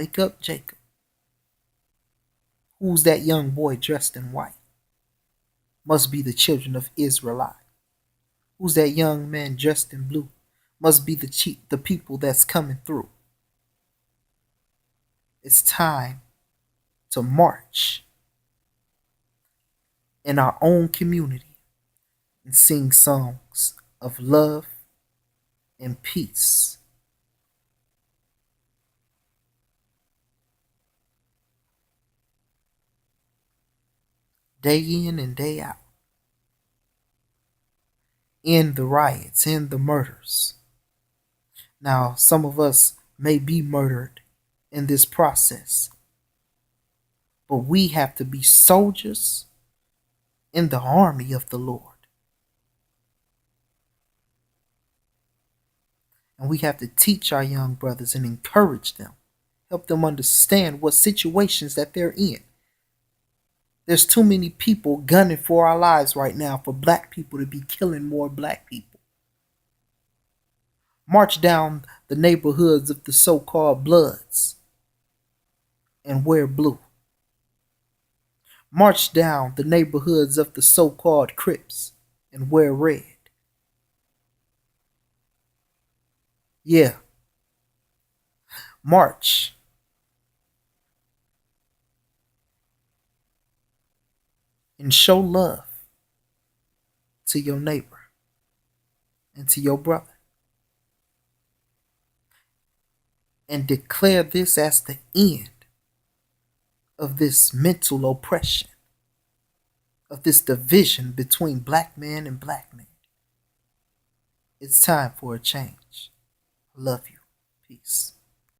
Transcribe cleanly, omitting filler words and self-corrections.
Wake up, Jacob. Who's that young boy dressed in white? Must be the children of Israel. Who's that young man dressed in blue? Must be the people that's coming through. It's time to march in our own community and sing songs of love and peace. Day in and day out. End the riots, end the murders. Now, some of us may be murdered in this process, but we have to be soldiers in the army of the Lord. And we have to teach our young brothers and encourage them, help them understand what situations that they're in. There's too many people gunning for our lives right now for black people to be killing more black people. March down the neighborhoods of the so-called Bloods and wear blue. March down the neighborhoods of the so-called Crips and wear red. Yeah, march and show love to your neighbor and to your brother. And declare this as the end of this mental oppression, of this division between black man and black man. It's time for a change. I love you. Peace.